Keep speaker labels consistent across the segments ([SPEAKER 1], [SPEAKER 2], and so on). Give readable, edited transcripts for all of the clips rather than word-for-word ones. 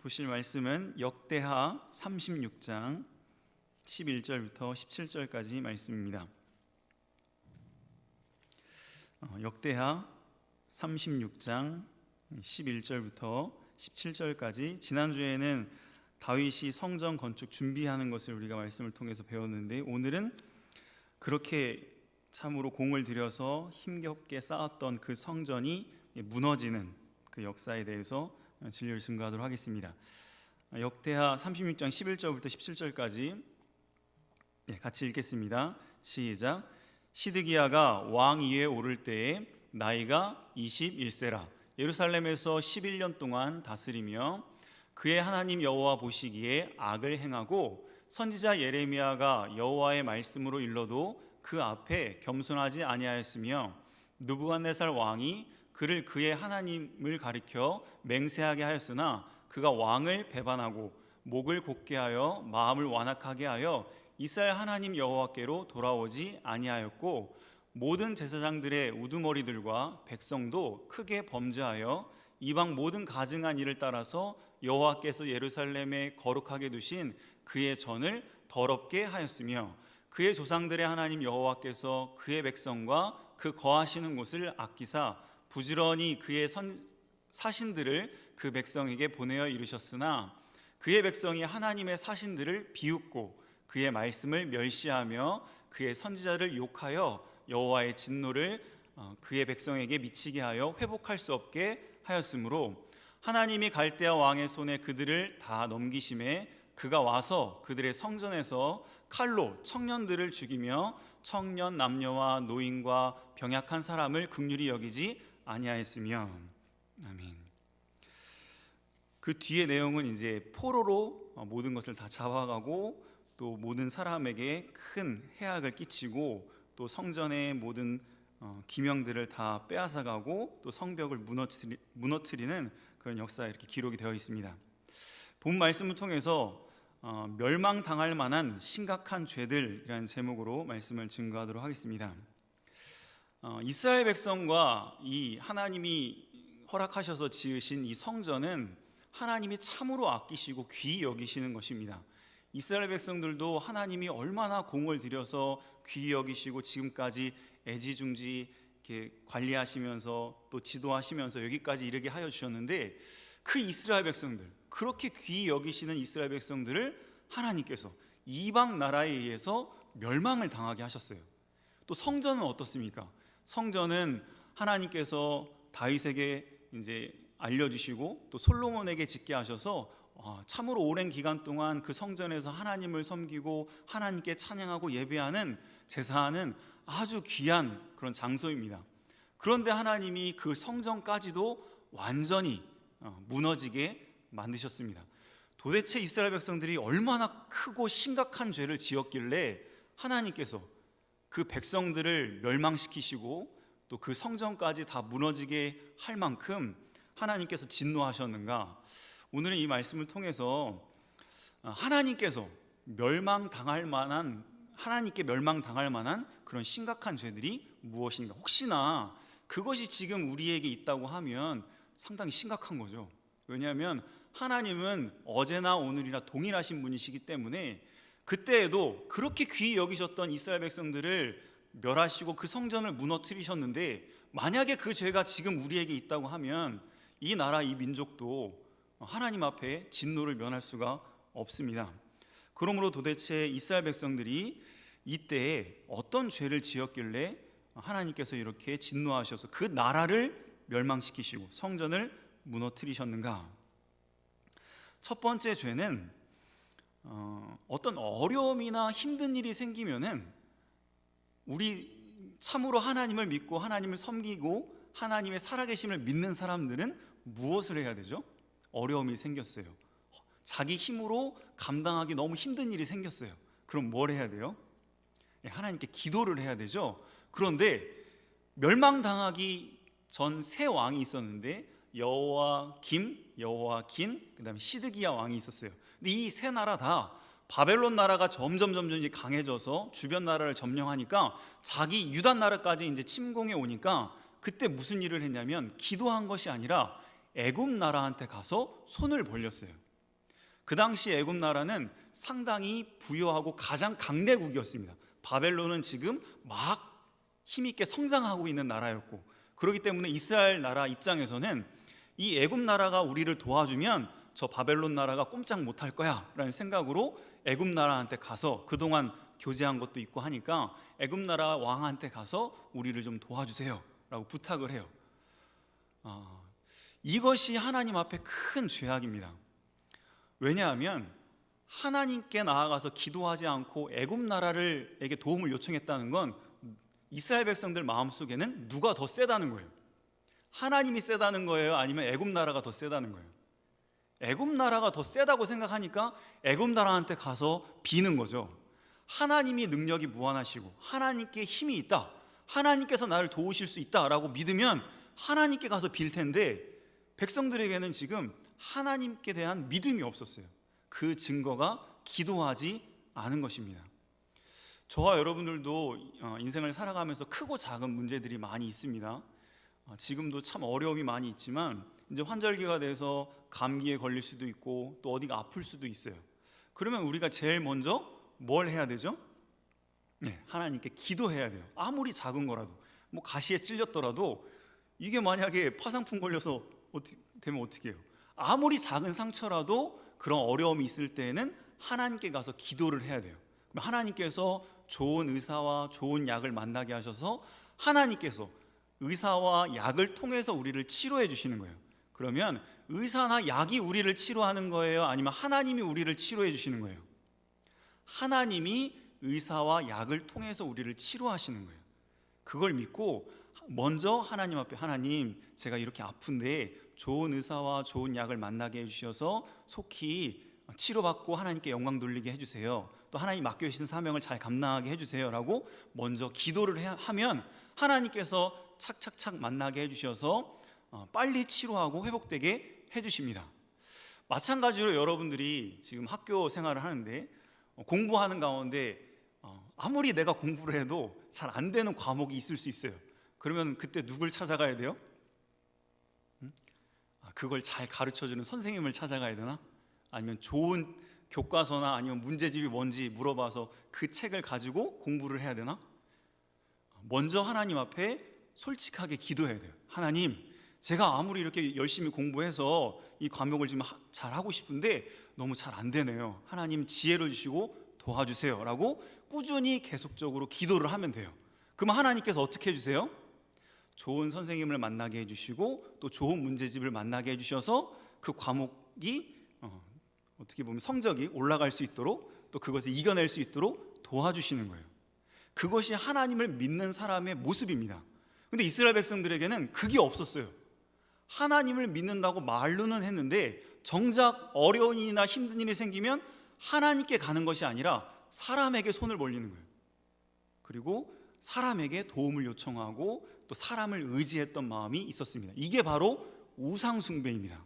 [SPEAKER 1] 보실 말씀은 역대하 36장 11절부터 17절까지 말씀입니다. 역대하 36장 11절부터 17절까지 지난주에는 다윗이 성전 건축 준비하는 것을 우리가 말씀을 통해서 배웠는데, 오늘은 그렇게 참으로 공을 들여서 힘겹게 쌓았던 그 성전이 무너지는 그 역사에 대해서 진리를 증거하도록 하겠습니다. 역대하 36장 11절부터 17절까지 같이 읽겠습니다. 시작. 시드기야가 왕위에 오를 때에 나이가 21세라 예루살렘에서 11년 동안 다스리며 그의 하나님 여호와 보시기에 악을 행하고 선지자 예레미야가 여호와의 말씀으로 일러도 그 앞에 겸손하지 아니하였으며 느부갓네살 왕이 그를 그의 하나님을 가리켜 맹세하게 하였으나 그가 왕을 배반하고 목을 곧게 하여 마음을 완악하게 하여 이스라엘 하나님 여호와께로 돌아오지 아니하였고, 모든 제사장들의 우두머리들과 백성도 크게 범죄하여 이방 모든 가증한 일을 따라서 여호와께서 예루살렘에 거룩하게 두신 그의 전을 더럽게 하였으며, 그의 조상들의 하나님 여호와께서 그의 백성과 그 거하시는 곳을 아끼사 부지런히 그의 사신들을 그 백성에게 보내어 이르셨으나 그의 백성이 하나님의 사신들을 비웃고 그의 말씀을 멸시하며 그의 선지자를 욕하여 여호와의 진노를 그의 백성에게 미치게 하여 회복할 수 없게 하였으므로 하나님이 갈대아 왕의 손에 그들을 다 넘기심에 그가 와서 그들의 성전에서 칼로 청년들을 죽이며 청년 남녀와 노인과 병약한 사람을 긍휼히 여기지 아니하였으며. 아멘. 그 뒤의 내용은 이제 포로로 모든 것을 다 잡아가고 또 모든 사람에게 큰 해악을 끼치고 또 성전의 모든 기명들을 다 빼앗아가고 또 성벽을 무너뜨리는 그런 역사가 이렇게 기록이 되어 있습니다. 본 말씀을 통해서 멸망당할 만한 심각한 죄들이라는 제목으로 말씀을 증거하도록 하겠습니다. 이스라엘 백성과 이 하나님이 허락하셔서 지으신 이 성전은 하나님이 참으로 아끼시고 귀히 여기시는 것입니다. 이스라엘 백성들도 하나님이 얼마나 공을 들여서 귀히 여기시고 지금까지 애지중지 이렇게 관리하시면서 또 지도하시면서 여기까지 이르게 하여 주셨는데, 그 이스라엘 백성들, 그렇게 귀히 여기시는 이스라엘 백성들을 하나님께서 이방 나라에 의해서 멸망을 당하게 하셨어요. 또 성전은 어떻습니까? 성전은 하나님께서 다윗에게 이제 알려주시고 또 솔로몬에게 짓게 하셔서 참으로 오랜 기간 동안 그 성전에서 하나님을 섬기고 하나님께 찬양하고 예배하는 제사하는 아주 귀한 그런 장소입니다. 그런데 하나님이 그 성전까지도 완전히 무너지게 만드셨습니다. 도대체 이스라엘 백성들이 얼마나 크고 심각한 죄를 지었길래 하나님께서 그 백성들을 멸망시키시고 또 그 성전까지 다 무너지게 할 만큼 하나님께서 진노하셨는가? 오늘은 이 말씀을 통해서 하나님께서 하나님께 멸망당할 만한 그런 심각한 죄들이 무엇인가? 혹시나 그것이 지금 우리에게 있다고 하면 상당히 심각한 거죠. 왜냐하면 하나님은 어제나 오늘이나 동일하신 분이시기 때문에 그때에도 그렇게 귀히 여기셨던 이스라엘 백성들을 멸하시고 그 성전을 무너뜨리셨는데, 만약에 그 죄가 지금 우리에게 있다고 하면 이 나라 이 민족도 하나님 앞에 진노를 면할 수가 없습니다. 그러므로 도대체 이스라엘 백성들이 이때에 어떤 죄를 지었길래 하나님께서 이렇게 진노하셔서 그 나라를 멸망시키시고 성전을 무너뜨리셨는가? 첫 번째 죄는 어떤 어려움이나 힘든 일이 생기면은 우리 참으로 하나님을 믿고 하나님을 섬기고 하나님의 살아계심을 믿는 사람들은 무엇을 해야 되죠? 어려움이 생겼어요. 자기 힘으로 감당하기 너무 힘든 일이 생겼어요. 그럼 뭘 해야 돼요? 하나님께 기도를 해야 되죠. 그런데 멸망당하기 전 세 왕이 있었는데 여호와김, 그다음에 시드기야 왕이 있었어요. 근데 이 세 나라 다 바벨론 나라가 점점 이제 강해져서 주변 나라를 점령하니까 자기 유다 나라까지 이제 침공해 오니까 그때 무슨 일을 했냐면 기도한 것이 아니라 애굽 나라한테 가서 손을 벌렸어요. 그 당시 애굽 나라는 상당히 부유하고 가장 강대국이었습니다. 바벨론은 지금 막 힘있게 성장하고 있는 나라였고, 그렇기 때문에 이스라엘 나라 입장에서는 이 애굽 나라가 우리를 도와주면 저 바벨론 나라가 꼼짝 못할 거야 라는 생각으로 애굽 나라한테 가서, 그동안 교제한 것도 있고 하니까 애굽 나라 왕한테 가서 우리를 좀 도와주세요 라고 부탁을 해요. 이것이 하나님 앞에 큰 죄악입니다. 왜냐하면 하나님께 나아가서 기도하지 않고 애굽 나라에게 도움을 요청했다는 건 이스라엘 백성들 마음속에는 누가 더 세다는 거예요. 하나님이 세다는 거예요? 아니면 애굽 나라가 더 세다는 거예요? 애굽 나라가 더 세다고 생각하니까 애굽 나라한테 가서 비는 거죠. 하나님이 능력이 무한하시고 하나님께 힘이 있다, 하나님께서 나를 도우실 수 있다라고 믿으면 하나님께 가서 빌 텐데, 백성들에게는 지금 하나님께 대한 믿음이 없었어요. 그 증거가 기도하지 않은 것입니다. 저와 여러분들도 인생을 살아가면서 크고 작은 문제들이 많이 있습니다. 지금도 참 어려움이 많이 있지만 이제 환절기가 돼서 감기에 걸릴 수도 있고 또 어디가 아플 수도 있어요. 그러면 우리가 제일 먼저 뭘 해야 되죠? 네, 하나님께 기도해야 돼요. 아무리 작은 거라도, 뭐 가시에 찔렸더라도, 이게 만약에 파상풍 걸려서 되면 어떻게 해요? 아무리 작은 상처라도 그런 어려움이 있을 때에는 하나님께 가서 기도를 해야 돼요. 그럼 하나님께서 좋은 의사와 좋은 약을 만나게 하셔서 하나님께서 의사와 약을 통해서 우리를 치료해 주시는 거예요. 그러면 의사나 약이 우리를 치료하는 거예요? 아니면 하나님이 우리를 치료해 주시는 거예요? 하나님이 의사와 약을 통해서 우리를 치료하시는 거예요. 그걸 믿고 먼저 하나님 앞에, 하나님, 제가 이렇게 아픈데 좋은 의사와 좋은 약을 만나게 해주셔서 속히 치료받고 하나님께 영광 돌리게 해주세요. 또 하나님 맡겨주신 사명을 잘 감당하게 해주세요 라고 먼저 기도를 하면 하나님께서 착착착 만나게 해주셔서 빨리 치료하고 회복되게 해주십니다. 마찬가지로 여러분들이 지금 학교 생활을 하는데 공부하는 가운데 아무리 내가 공부를 해도 잘 안 되는 과목이 있을 수 있어요. 그러면 그때 누굴 찾아가야 돼요? 그걸 잘 가르쳐주는 선생님을 찾아가야 되나? 아니면 좋은 교과서나 아니면 문제집이 뭔지 물어봐서 그 책을 가지고 공부를 해야 되나? 먼저 하나님 앞에 솔직하게 기도해야 돼요. 하나님, 제가 아무리 이렇게 열심히 공부해서 이 과목을 지금 잘 하고 싶은데 너무 잘 안 되네요. 하나님 지혜를 주시고 도와주세요 라고 꾸준히 계속적으로 기도를 하면 돼요. 그러면 하나님께서 어떻게 해주세요? 좋은 선생님을 만나게 해주시고 또 좋은 문제집을 만나게 해주셔서 그 과목이 어떻게 보면 성적이 올라갈 수 있도록, 또 그것을 이겨낼 수 있도록 도와주시는 거예요. 그것이 하나님을 믿는 사람의 모습입니다. 근데 이스라엘 백성들에게는 그게 없었어요. 하나님을 믿는다고 말로는 했는데 정작 어려운 일이나 힘든 일이 생기면 하나님께 가는 것이 아니라 사람에게 손을 벌리는 거예요. 그리고 사람에게 도움을 요청하고 또 사람을 의지했던 마음이 있었습니다. 이게 바로 우상숭배입니다.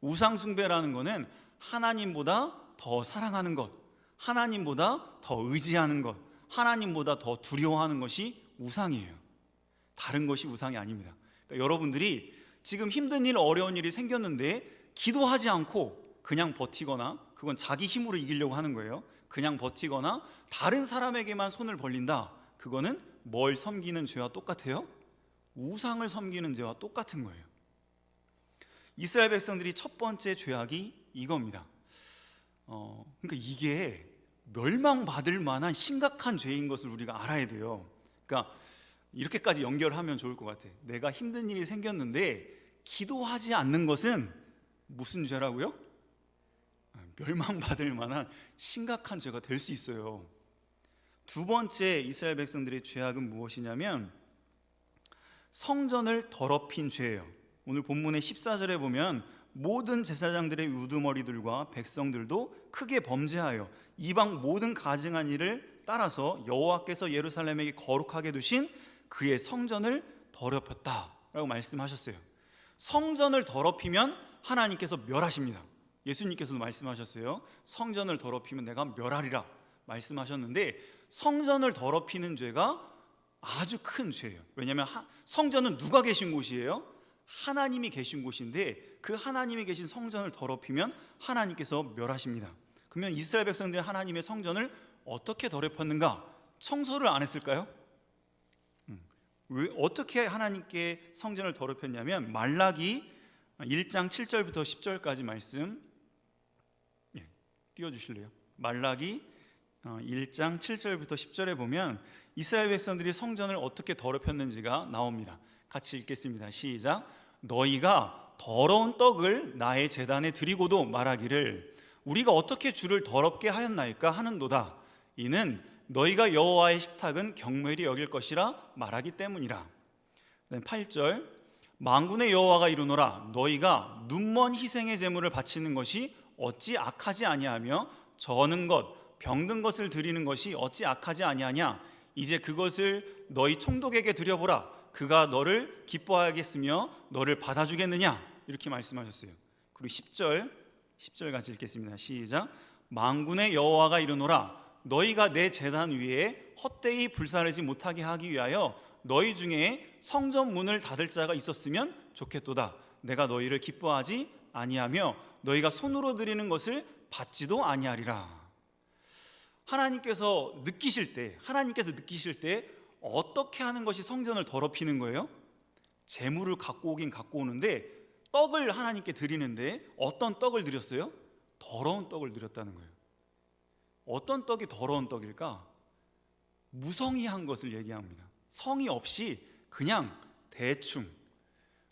[SPEAKER 1] 우상숭배라는 것은 하나님보다 더 사랑하는 것, 하나님보다 더 의지하는 것, 하나님보다 더 두려워하는 것이 우상이에요. 다른 것이 우상이 아닙니다. 그러니까 여러분들이 지금 힘든 일, 어려운 일이 생겼는데 기도하지 않고 그냥 버티거나, 그건 자기 힘으로 이기려고 하는 거예요. 그냥 버티거나 다른 사람에게만 손을 벌린다. 그거는 뭘 섬기는 죄와 똑같아요? 우상을 섬기는 죄와 똑같은 거예요. 이스라엘 백성들이 첫 번째 죄악이 이겁니다. 그러니까 이게 멸망받을 만한 심각한 죄인 것을 우리가 알아야 돼요. 그러니까 이렇게까지 연결하면 좋을 것 같아요. 내가 힘든 일이 생겼는데 기도하지 않는 것은 무슨 죄라고요? 멸망받을 만한 심각한 죄가 될 수 있어요. 두 번째 이스라엘 백성들의 죄악은 무엇이냐면 성전을 더럽힌 죄예요. 오늘 본문의 14절에 보면 모든 제사장들의 우두머리들과 백성들도 크게 범죄하여 이방 모든 가증한 일을 따라서 여호와께서 예루살렘에게 거룩하게 두신 그의 성전을 더럽혔다라고 말씀하셨어요. 성전을 더럽히면 하나님께서 멸하십니다. 예수님께서도 말씀하셨어요. 성전을 더럽히면 내가 멸하리라 말씀하셨는데, 성전을 더럽히는 죄가 아주 큰 죄예요. 왜냐하면 성전은 누가 계신 곳이에요? 하나님이 계신 곳인데 그 하나님이 계신 성전을 더럽히면 하나님께서 멸하십니다. 그러면 이스라엘 백성들이 하나님의 성전을 어떻게 더럽혔는가? 청소를 안 했을까요? 왜 어떻게 하나님께 성전을 더럽혔냐면 말라기 1장 7절부터 10절까지 말씀 띄워주실래요? 말라기 1장 7절부터 10절에 보면 이스라엘 백성들이 성전을 어떻게 더럽혔는지가 나옵니다. 같이 읽겠습니다. 시작. 너희가 더러운 떡을 나의 제단에 드리고도 말하기를 우리가 어떻게 주를 더럽게 하였나이까 하는도다. 이는 너희가 여호와의 식탁은 경멸히 여길 것이라 말하기 때문이라. 8절. 만군의 여호와가 이르노라. 너희가 눈먼 희생의 제물을 바치는 것이 어찌 악하지 아니하며 저는 것 병든 것을 드리는 것이 어찌 악하지 아니하냐. 이제 그것을 너희 총독에게 드려보라. 그가 너를 기뻐하겠으며 너를 받아주겠느냐. 이렇게 말씀하셨어요. 그리고 10절 같이 읽겠습니다. 시작. 만군의 여호와가 이르노라. 너희가 내 제단 위에 헛되이 불사르지 못하게 하기 위하여 너희 중에 성전 문을 닫을 자가 있었으면 좋겠도다. 내가 너희를 기뻐하지 아니하며 너희가 손으로 드리는 것을 받지도 아니하리라. 하나님께서 느끼실 때 어떻게 하는 것이 성전을 더럽히는 거예요? 재물을 갖고 오긴 갖고 오는데 떡을 하나님께 드리는데 어떤 떡을 드렸어요? 더러운 떡을 드렸다는 거예요. 어떤 떡이 더러운 떡일까? 무성의한 것을 얘기합니다. 성의 없이 그냥 대충.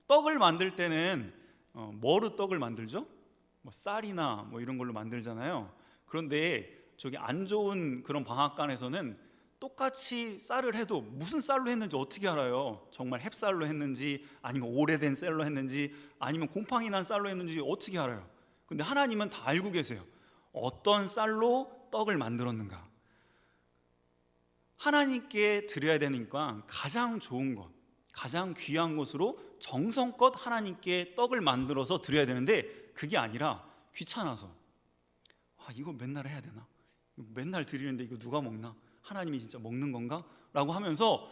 [SPEAKER 1] 떡을 만들 때는 뭐로 떡을 만들죠? 쌀이나 이런 걸로 만들잖아요. 그런데 저기 안 좋은 그런 방앗간에서는 똑같이 쌀을 해도 무슨 쌀로 했는지 어떻게 알아요? 정말 햅쌀로 했는지 아니면 오래된 쌀로 했는지 아니면 곰팡이 난 쌀로 했는지 어떻게 알아요? 근데 하나님은 다 알고 계세요. 어떤 쌀로 떡을 만들었는가? 하나님께 드려야 되니까 가장 좋은 것, 가장 귀한 것으로 정성껏 하나님께 떡을 만들어서 드려야 되는데 그게 아니라 귀찮아서 이거 맨날 해야 되나? 맨날 드리는데 이거 누가 먹나? 하나님이 진짜 먹는 건가? 라고 하면서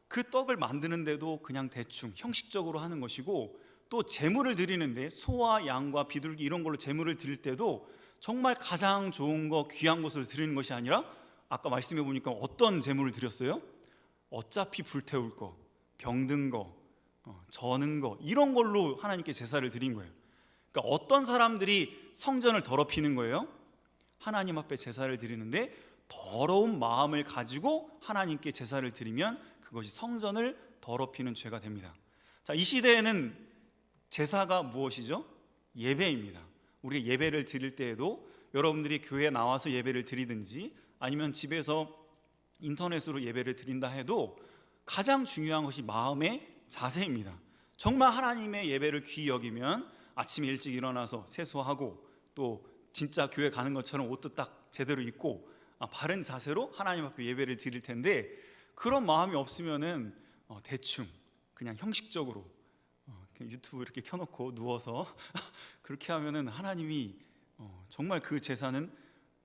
[SPEAKER 1] 그 떡을 만드는데도 그냥 대충 형식적으로 하는 것이고, 또 제물을 드리는데 소와 양과 비둘기 이런 걸로 제물을 드릴 때도 정말 가장 좋은 거 귀한 것을 드리는 것이 아니라 아까 말씀해 보니까 어떤 제물을 드렸어요? 어차피 불태울 거, 병든 거, 저는 거 이런 걸로 하나님께 제사를 드린 거예요. 그러니까 어떤 사람들이 성전을 더럽히는 거예요? 하나님 앞에 제사를 드리는데 더러운 마음을 가지고 하나님께 제사를 드리면 그것이 성전을 더럽히는 죄가 됩니다. 자, 이 시대에는 제사가 무엇이죠? 예배입니다. 우리가 예배를 드릴 때에도 여러분들이 교회에 나와서 예배를 드리든지 아니면 집에서 인터넷으로 예배를 드린다 해도 가장 중요한 것이 마음의 자세입니다. 정말 하나님의 예배를 귀히 여기면 아침에 일찍 일어나서 세수하고 또 진짜 교회 가는 것처럼 옷도 딱 제대로 입고 바른 자세로 하나님 앞에 예배를 드릴 텐데, 그런 마음이 없으면은 대충 그냥 형식적으로 그냥 유튜브 이렇게 켜놓고 누워서 그렇게 하면은 하나님이 정말 그 제사는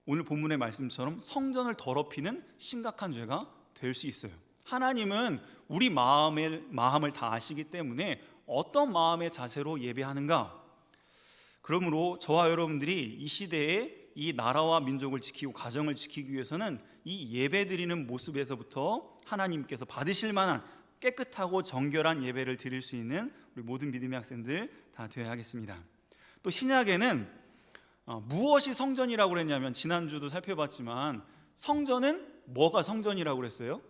[SPEAKER 1] 오늘 본문의 말씀처럼 성전을 더럽히는 심각한 죄가 될 수 있어요. 하나님은 우리 마음을 다 아시기 때문에 어떤 마음의 자세로 예배하는가? 그러므로 저와 여러분들이 이 시대에 이 나라와 민족을 지키고 가정을 지키기 위해서는 이 예배드리는 모습에서부터 하나님께서 받으실 만한 깨끗하고 정결한 예배를 드릴 수 있는 우리 모든 믿음의 학생들 다 되어야 하겠습니다. 또 신약에는 무엇이 성전이라고 그랬냐면, 지난주도 살펴봤지만 성전은 뭐가 성전이라고 그랬어요?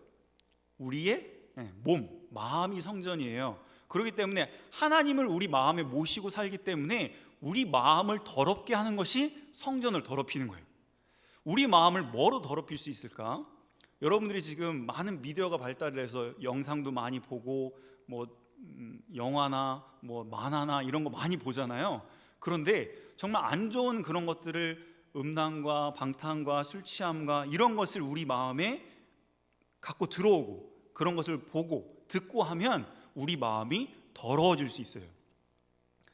[SPEAKER 1] 우리의 몸, 마음이 성전이에요. 그렇기 때문에 하나님을 우리 마음에 모시고 살기 때문에 우리 마음을 더럽게 하는 것이 성전을 더럽히는 거예요. 우리 마음을 뭐로 더럽힐 수 있을까? 여러분들이 지금 많은 미디어가 발달해서 영상도 많이 보고 영화나 만화나 이런 거 많이 보잖아요. 그런데 정말 안 좋은 그런 것들을 음란과 방탕과 술 취함과 이런 것을 우리 마음에 갖고 들어오고 그런 것을 보고 듣고 하면 우리 마음이 더러워질 수 있어요.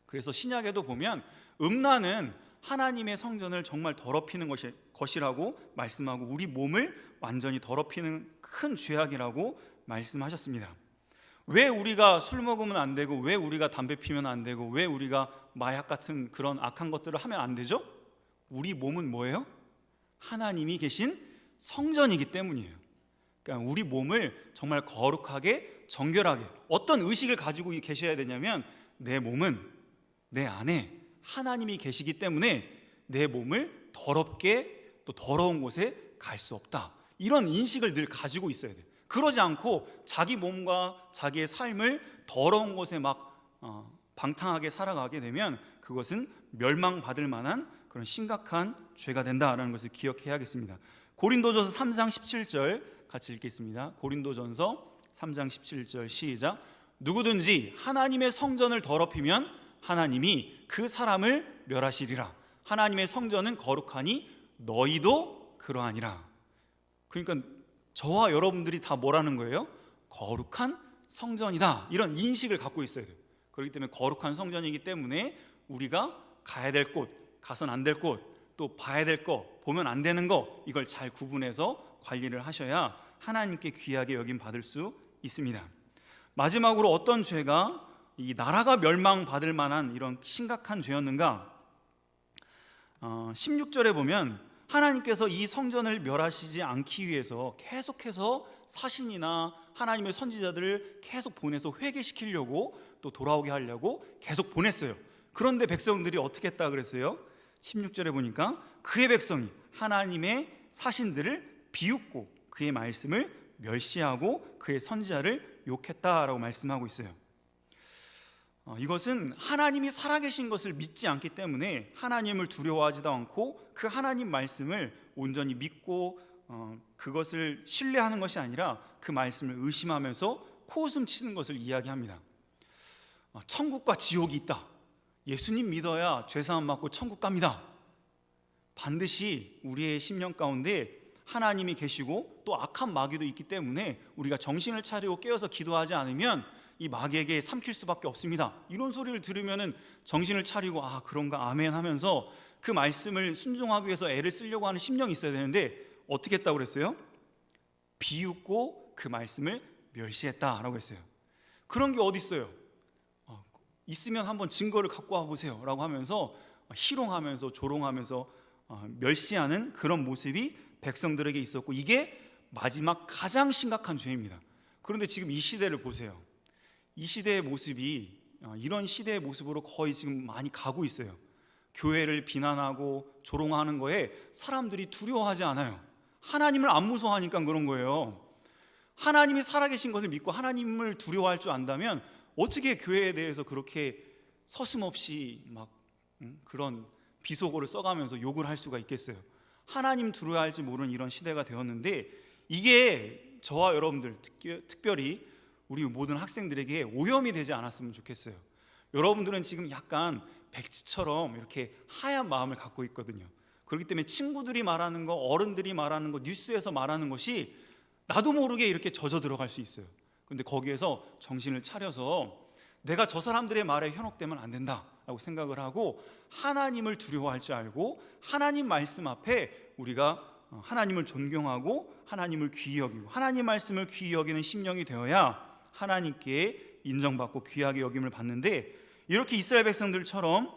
[SPEAKER 1] 그래서 신약에도 보면 음란은 하나님의 성전을 정말 더럽히는 것이라고 말씀하고 우리 몸을 완전히 더럽히는 큰 죄악이라고 말씀하셨습니다. 왜 우리가 술 먹으면 안 되고, 왜 우리가 담배 피면 안 되고, 왜 우리가 마약 같은 그런 악한 것들을 하면 안 되죠? 우리 몸은 뭐예요? 하나님이 계신 성전이기 때문이에요. 그러니까 우리 몸을 정말 거룩하게, 정결하게, 어떤 의식을 가지고 계셔야 되냐면, 내 몸은 내 안에 하나님이 계시기 때문에 내 몸을 더럽게, 또 더러운 곳에 갈 수 없다, 이런 인식을 늘 가지고 있어야 돼요. 그러지 않고 자기 몸과 자기의 삶을 더러운 곳에 막 방탕하게 살아가게 되면 그것은 멸망받을 만한 그런 심각한 죄가 된다라는 것을 기억해야겠습니다. 고린도전서 3장 17절 같이 읽겠습니다. 고린도전서 3장 17절 시작. 누구든지 하나님의 성전을 더럽히면 하나님이 그 사람을 멸하시리라. 하나님의 성전은 거룩하니 너희도 그러하니라. 그러니까 저와 여러분들이 다 뭐라는 거예요? 거룩한 성전이다, 이런 인식을 갖고 있어야 돼요. 그렇기 때문에 거룩한 성전이기 때문에 우리가 가야 될 곳, 가선 안 될 곳, 또 봐야 될 거, 보면 안 되는 거, 이걸 잘 구분해서 관리를 하셔야 하나님께 귀하게 여김 받을 수 있습니다. 마지막으로 어떤 죄가 이 나라가 멸망받을 만한 이런 심각한 죄였는가? 16절에 보면 하나님께서 이 성전을 멸하시지 않기 위해서 계속해서 사신이나 하나님의 선지자들을 계속 보내서 회개시키려고, 또 돌아오게 하려고 계속 보냈어요. 그런데 백성들이 어떻게 했다 그랬어요? 16절에 보니까 그의 백성이 하나님의 사신들을 비웃고 그의 말씀을 멸시하고 그의 선지자를 욕했다라고 말씀하고 있어요. 이것은 하나님이 살아계신 것을 믿지 않기 때문에 하나님을 두려워하지도 않고 그 하나님 말씀을 온전히 믿고 그것을 신뢰하는 것이 아니라 그 말씀을 의심하면서 코웃음 치는 것을 이야기합니다. 천국과 지옥이 있다, 예수님 믿어야 죄사함 받고 천국 갑니다. 반드시 우리의 심령 가운데 하나님이 계시고 또 악한 마귀도 있기 때문에 우리가 정신을 차리고 깨어서 기도하지 않으면 이 마귀에게 삼킬 수밖에 없습니다. 이런 소리를 들으면 정신을 차리고 그런가 아멘 하면서 그 말씀을 순종하기 위해서 애를 쓰려고 하는 심령이 있어야 되는데 어떻게 했다고 그랬어요? 비웃고 그 말씀을 멸시했다라고 했어요. 그런 게 어디 있어요? 있으면 한번 증거를 갖고 와보세요 라고 하면서 희롱하면서 조롱하면서 멸시하는 그런 모습이 백성들에게 있었고, 이게 마지막 가장 심각한 죄입니다. 그런데 지금 이 시대를 보세요. 이 시대의 모습이 이런 시대의 모습으로 거의 지금 많이 가고 있어요. 교회를 비난하고 조롱하는 거에 사람들이 두려워하지 않아요. 하나님을 안 무서워하니까 그런 거예요. 하나님이 살아계신 것을 믿고 하나님을 두려워할 줄 안다면 어떻게 교회에 대해서 그렇게 서슴없이 막 그런 비속어를 써가면서 욕을 할 수가 있겠어요? 하나님 두려워할지 모르는 이런 시대가 되었는데, 이게 저와 여러분들, 특별히 우리 모든 학생들에게 오염이 되지 않았으면 좋겠어요. 여러분들은 지금 약간 백지처럼 이렇게 하얀 마음을 갖고 있거든요. 그렇기 때문에 친구들이 말하는 거, 어른들이 말하는 거, 뉴스에서 말하는 것이 나도 모르게 이렇게 젖어 들어갈 수 있어요. 그런데 거기에서 정신을 차려서 내가 저 사람들의 말에 현혹되면 안 된다라고 생각을 하고 하나님을 두려워할 줄 알고 하나님 말씀 앞에 우리가 하나님을 존경하고 하나님을 귀히 여기고 하나님 말씀을 귀히 여기는 심령이 되어야 하나님께 인정받고 귀하게 여김을 받는데, 이렇게 이스라엘 백성들처럼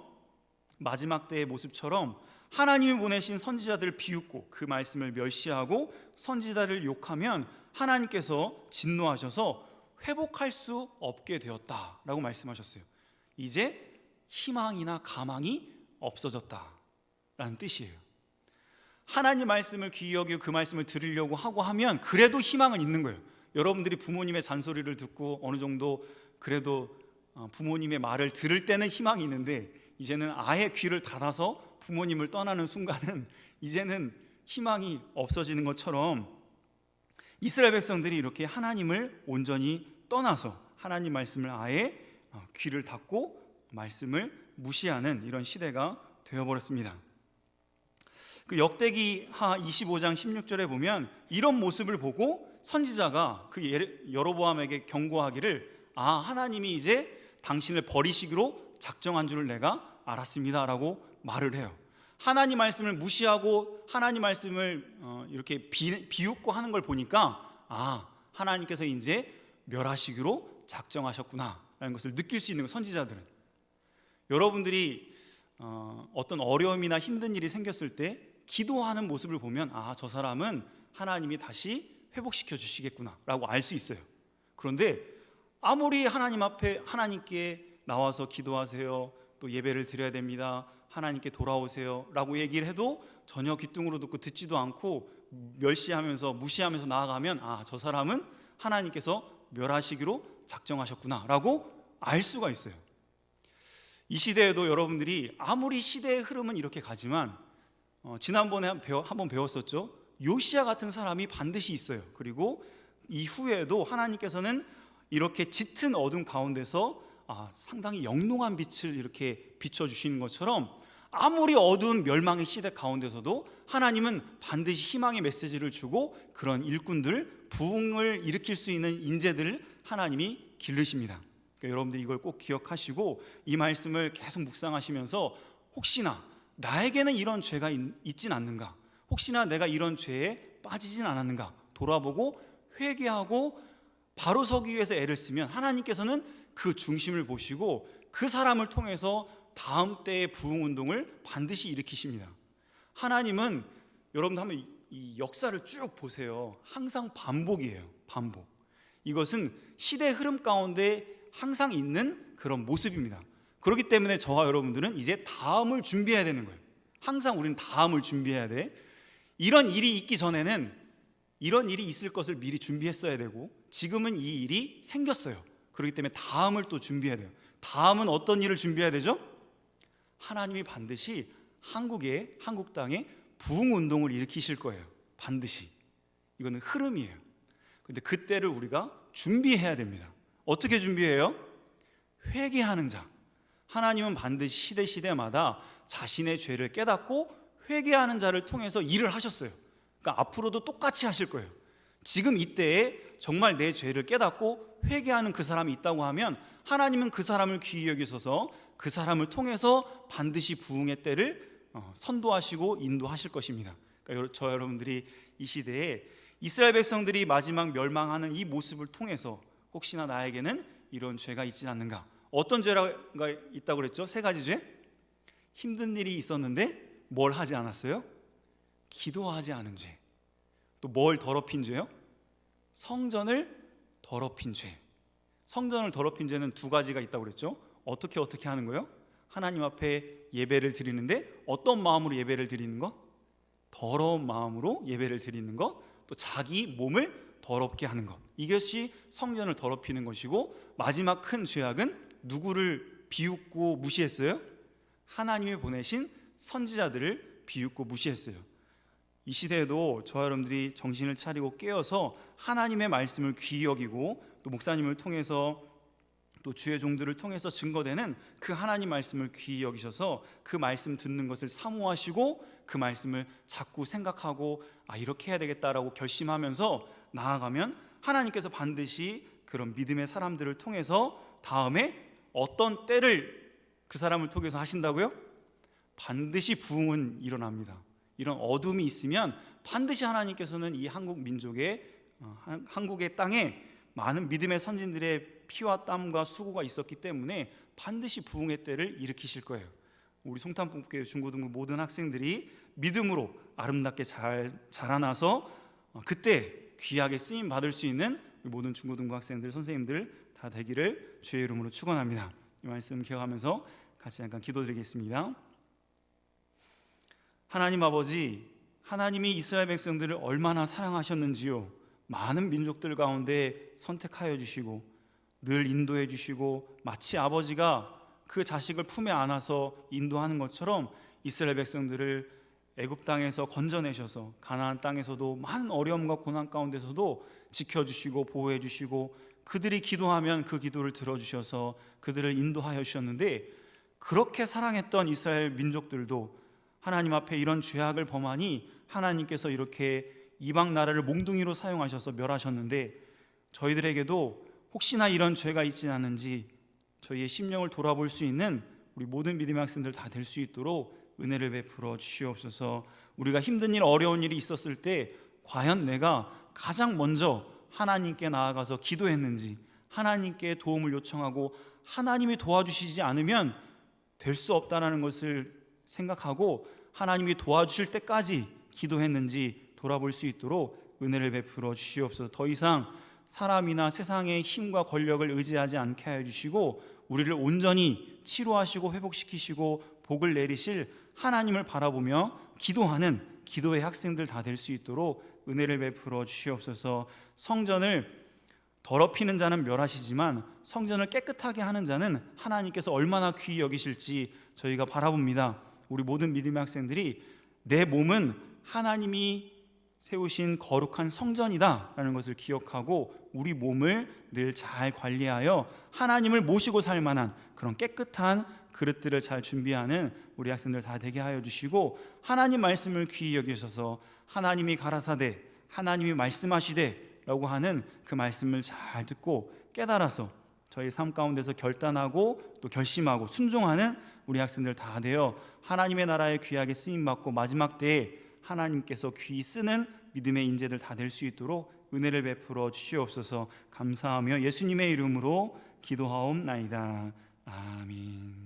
[SPEAKER 1] 마지막 때의 모습처럼 하나님이 보내신 선지자들을 비웃고 그 말씀을 멸시하고 선지자를 욕하면 하나님께서 진노하셔서 회복할 수 없게 되었다라고 말씀하셨어요. 이제 희망이나 가망이 없어졌다라는 뜻이에요. 하나님 말씀을 귀히 여기고 그 말씀을 들으려고 하고 하면 그래도 희망은 있는 거예요. 여러분들이 부모님의 잔소리를 듣고 어느 정도 그래도 부모님의 말을 들을 때는 희망이 있는데, 이제는 아예 귀를 닫아서 부모님을 떠나는 순간은 이제는 희망이 없어지는 것처럼 이스라엘 백성들이 이렇게 하나님을 온전히 떠나서 하나님 말씀을 아예 귀를 닫고 말씀을 무시하는 이런 시대가 되어버렸습니다. 그 역대기하 25장 16절에 보면 이런 모습을 보고 선지자가 그 여로보암에게 경고하기를 하나님이 이제 당신을 버리시기로 작정한 줄을 내가 알았습니다 라고 말을 해요. 하나님 말씀을 무시하고 하나님 말씀을 이렇게 비웃고 하는 걸 보니까 하나님께서 이제 멸하시기로 작정하셨구나라는 것을 느낄 수 있는 선지자들은. 여러분들이 어떤 어려움이나 힘든 일이 생겼을 때 기도하는 모습을 보면 저 사람은 하나님이 다시 회복시켜 주시겠구나 라고 알 수 있어요. 그런데 아무리 하나님 앞에 하나님께 나와서 기도하세요, 또 예배를 드려야 됩니다, 하나님께 돌아오세요 라고 얘기를 해도 전혀 귀뚱으로 듣고 듣지도 않고 멸시하면서 무시하면서 나아가면 저 사람은 하나님께서 멸하시기로 작정하셨구나 라고 알 수가 있어요. 이 시대에도 여러분들이 아무리 시대의 흐름은 이렇게 가지만 지난번에 한번 배웠었죠. 요시야 같은 사람이 반드시 있어요. 그리고 이후에도 하나님께서는 이렇게 짙은 어둠 가운데서 상당히 영롱한 빛을 이렇게 비춰주시는 것처럼 아무리 어두운 멸망의 시대 가운데서도 하나님은 반드시 희망의 메시지를 주고 그런 일꾼들, 부흥을 일으킬 수 있는 인재들을 하나님이 기르십니다. 그러니까 여러분들이 이걸 꼭 기억하시고 이 말씀을 계속 묵상하시면서 혹시나 나에게는 이런 죄가 있진 않는가, 혹시나 내가 이런 죄에 빠지진 않았는가 돌아보고 회개하고 바로 서기 위해서 애를 쓰면 하나님께서는 그 중심을 보시고 그 사람을 통해서 다음 때의 부흥운동을 반드시 일으키십니다. 하나님은 여러분들 한번 이 역사를 쭉 보세요. 항상 반복이에요. 반복. 이것은 시대의 흐름 가운데 항상 있는 그런 모습입니다. 그렇기 때문에 저와 여러분들은 이제 다음을 준비해야 되는 거예요. 항상 우리는 다음을 준비해야 돼. 이런 일이 있기 전에는 이런 일이 있을 것을 미리 준비했어야 되고 지금은 이 일이 생겼어요. 그렇기 때문에 다음을 또 준비해야 돼요. 다음은 어떤 일을 준비해야 되죠? 하나님이 반드시 한국 땅에 부흥운동을 일으키실 거예요. 반드시. 이거는 흐름이에요. 근데 그때를 우리가 준비해야 됩니다. 어떻게 준비해요? 회개하는 자. 하나님은 반드시 시대마다 자신의 죄를 깨닫고 회개하는 자를 통해서 일을 하셨어요. 그러니까 앞으로도 똑같이 하실 거예요. 지금 이때에 정말 내 죄를 깨닫고 회개하는 그 사람이 있다고 하면 하나님은 그 사람을 귀히 여기셔서 그 사람을 통해서 반드시 부흥의 때를 선도하시고 인도하실 것입니다. 그러니까 저 여러분들이 이 시대에 이스라엘 백성들이 마지막 멸망하는 이 모습을 통해서 혹시나 나에게는 이런 죄가 있지 않는가. 어떤 죄가 있다고 그랬죠? 3가지 죄. 힘든 일이 있었는데 뭘 하지 않았어요? 기도하지 않은 죄. 또 뭘 더럽힌 죄요? 성전을 더럽힌 죄. 성전을 더럽힌 죄는 2가지가 있다고 그랬죠? 어떻게 하는 거예요? 하나님 앞에 예배를 드리는데 어떤 마음으로 예배를 드리는 거? 더러운 마음으로 예배를 드리는 거. 또 자기 몸을 더럽게 하는 것. 이것이 성전을 더럽히는 것이고 마지막 큰 죄악은 누구를 비웃고 무시했어요? 하나님이 보내신 선지자들을 비웃고 무시했어요. 이 시대에도 저와 여러분들이 정신을 차리고 깨어서 하나님의 말씀을 귀히 여기고 또 목사님을 통해서 또 주의 종들을 통해서 증거되는 그 하나님 말씀을 귀히 여기셔서 그 말씀 듣는 것을 사모하시고 그 말씀을 자꾸 생각하고 이렇게 해야 되겠다라고 결심하면서 나아가면 하나님께서 반드시 그런 믿음의 사람들을 통해서 다음에 어떤 때를 그 사람을 통해서 하신다고요? 반드시 부흥은 일어납니다. 이런 어둠이 있으면 반드시 하나님께서는 이 한국 민족의 한국의 땅에 많은 믿음의 선진들의 피와 땀과 수고가 있었기 때문에 반드시 부흥의 때를 일으키실 거예요. 우리 송탄복교회 중고등부 모든 학생들이 믿음으로 아름답게 잘 자라나서 그때 귀하게 쓰임 받을 수 있는 모든 중고등부 학생들, 선생님들 다 되기를 주의 이름으로 축원합니다. 이 말씀 기억하면서 같이 잠깐 기도드리겠습니다. 하나님 아버지, 하나님이 이스라엘 백성들을 얼마나 사랑하셨는지요. 많은 민족들 가운데 선택하여 주시고 늘 인도해 주시고 마치 아버지가 그 자식을 품에 안아서 인도하는 것처럼 이스라엘 백성들을 애굽 땅에서 건져내셔서 가나안 땅에서도 많은 어려움과 고난 가운데서도 지켜주시고 보호해 주시고 그들이 기도하면 그 기도를 들어주셔서 그들을 인도하여 주셨는데 그렇게 사랑했던 이스라엘 민족들도 하나님 앞에 이런 죄악을 범하니 하나님께서 이렇게 이방 나라를 몽둥이로 사용하셔서 멸하셨는데 저희들에게도 혹시나 이런 죄가 있지 않은지 저희의 심령을 돌아볼 수 있는 우리 모든 믿음의 학생들 다 될 수 있도록 은혜를 베풀어 주시옵소서. 우리가 힘든 일, 어려운 일이 있었을 때 과연 내가 가장 먼저 하나님께 나아가서 기도했는지, 하나님께 도움을 요청하고 하나님이 도와주시지 않으면 될 수 없다는 것을 생각하고 하나님이 도와주실 때까지 기도했는지 돌아볼 수 있도록 은혜를 베풀어 주시옵소서. 더 이상 사람이나 세상의 힘과 권력을 의지하지 않게 하여 주시고 우리를 온전히 치료하시고 회복시키시고 복을 내리실 하나님을 바라보며 기도하는 기도의 학생들 다 될 수 있도록 은혜를 베풀어 주시옵소서. 성전을 더럽히는 자는 멸하시지만 성전을 깨끗하게 하는 자는 하나님께서 얼마나 귀히 여기실지 저희가 바라봅니다. 우리 모든 믿음의 학생들이 내 몸은 하나님이 세우신 거룩한 성전이다 라는 것을 기억하고 우리 몸을 늘 잘 관리하여 하나님을 모시고 살 만한 그런 깨끗한 그릇들을 잘 준비하는 우리 학생들 다 되게 하여 주시고 하나님 말씀을 귀히 여기셔서 하나님이 가라사대 하나님이 말씀하시되 라고 하는 그 말씀을 잘 듣고 깨달아서 저희 삶 가운데서 결단하고 또 결심하고 순종하는 우리 학생들 다 되어 하나님의 나라에 귀하게 쓰임받고 마지막 때에 하나님께서 귀히 쓰는 믿음의 인재들 다 될 수 있도록 은혜를 베풀어 주시옵소서. 감사하며 예수님의 이름으로 기도하옵나이다. 아멘.